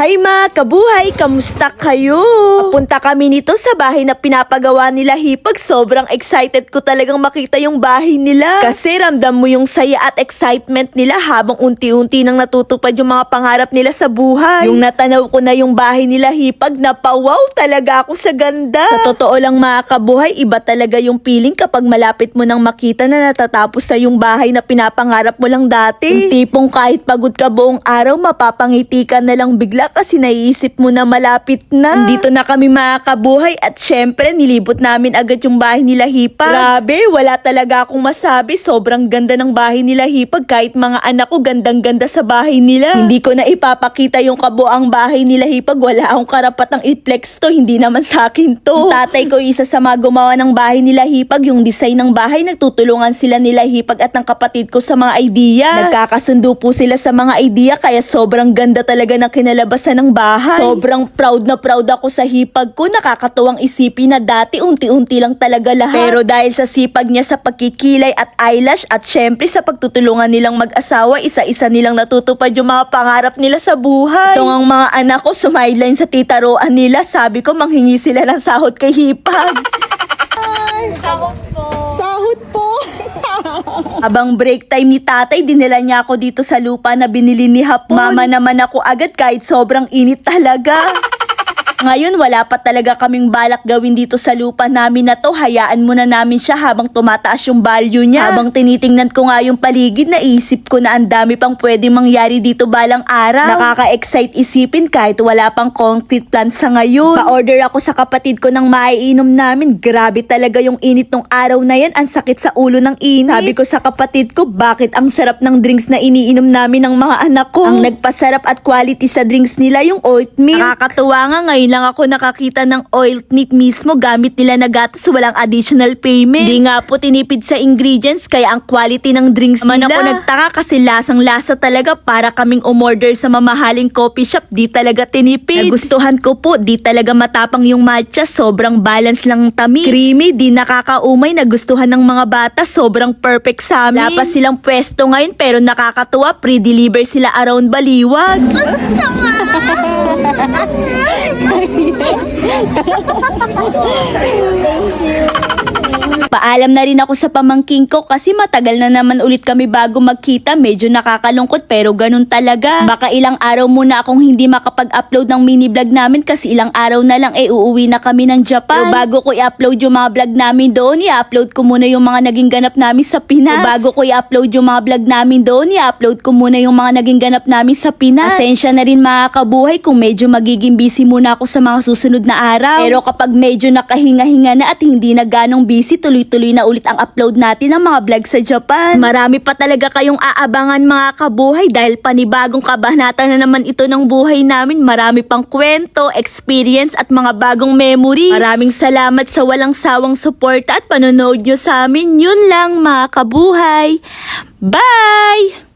Hi mga kabuhay, kamusta kayo? Papunta kami nito sa bahay na pinapagawa nila Hipag. Sobrang excited ko talagang makita yung bahay nila. Kasi ramdam mo yung saya at excitement nila habang unti-unti nang natutupad yung mga pangarap nila sa buhay. Yung natanaw ko na yung bahay nila Hipag, napawaw talaga ako sa ganda. Sa totoo lang mga kabuhay, iba talaga yung feeling kapag malapit mo nang makita na natatapos sa yung bahay na pinapangarap mo lang dati. Yung tipong kahit pagod ka buong araw, mapapangiti ka na lang bigla kasi naiisip mo na malapit na. Dito na kami mga kabuhay at syempre nilibot namin agad yung bahay nila Hipag. Grabe, wala talaga akong masabi. Sobrang ganda ng bahay nila Hipag. Kahit mga anak ko gandang-ganda sa bahay nila. Hindi ko na ipapakita yung kabuang bahay nila Hipag. Wala akong karapatang i-flex to. Hindi naman sa akin to. Yung tatay ko isa sa mga gumawa ng bahay nila Hipag. Yung design ng bahay, nagtutulungan sila nila Hipag at ng kapatid ko sa mga idea. Nagkakasundo po sila sa mga idea kaya sobrang ganda talaga ng kinalabasan ng bahay. Sobrang proud na proud ako sa Hipag ko. Nakakatuwang isipin na dati unti-unti lang talaga lahat. Pero dahil sa sipag niya sa pagkikilay at eyelash at syempre sa pagtutulungan nilang mag-asawa, isa-isa nilang natutupad yung mga pangarap nila sa buhay. Itong ang mga anak ko sumideline sa titaroan nila. Sabi ko manghingi sila ng sahod kay Hipag. Sahod po. Sahod po! Abang break time ni tatay, dinala niya ako dito sa lupa na binili ni Hapon. Mama naman ako agad kahit sobrang init talaga. Ngayon, wala pa talaga kaming balak gawin dito sa lupa namin na to. Hayaan muna namin siya habang tumataas yung value niya. Habang tinitingnan ko nga yung paligid, naisip ko na ang dami pang pwedeng mangyari dito balang araw. Nakaka-excite isipin kahit wala pang concrete plan sa ngayon. Pa-order ako sa kapatid ko ng maiinom namin. Grabe talaga yung init nung araw na yan. Ang sakit sa ulo ng init. Sabi ko sa kapatid ko, bakit ang sarap ng drinks na iniinom namin ng mga anak ko? Ang nagpasarap at quality sa drinks nila yung oat milk. Nakakatuwa nga ngayon lang ako nakakita ng oil milk mismo gamit nila na gatas, walang additional payment. Hindi nga po tinipid sa ingredients kaya ang quality ng drinks nila. Ako nagtaka kasi lasang-lasa talaga para kaming umorder sa mamahaling coffee shop. Di talaga tinipid. Nagustuhan ko po, di talaga matapang yung matcha. Sobrang balance lang tamis. Creamy, di nakakaumay. Nagustuhan ng mga bata. Sobrang perfect sa amin. Wala pa silang pwesto ngayon pero nakakatuwa. Pre-deliver sila around Baliwag. Paalam na rin ako sa pamangking ko kasi matagal na naman ulit kami bago magkita. Medyo nakakalungkot pero ganun talaga. Baka ilang araw muna akong hindi makapag-upload ng mini vlog namin kasi ilang araw na lang uuwi na kami ng Japan. So, bago ko i-upload yung mga vlog namin doon, i-upload ko muna yung mga naging ganap namin sa Pinas. So, bago ko i-upload yung mga vlog namin doon, i-upload ko muna yung mga naging ganap namin sa Pinas. Asensya na rin mga kabuhay kung medyo magiging busy muna ako sa mga susunod na araw. Pero kapag medyo nakahinga-hinga na at hindi na ganong busy, tuloy-tuloy na ulit ang upload natin ng mga vlog sa Japan. Marami pa talaga kayong aabangan mga kabuhay dahil panibagong kabanata na naman ito ng buhay namin. Marami pang kwento, experience at mga bagong memories. Maraming salamat sa walang sawang suporta at panonood nyo sa amin. Yun lang mga kabuhay. Bye!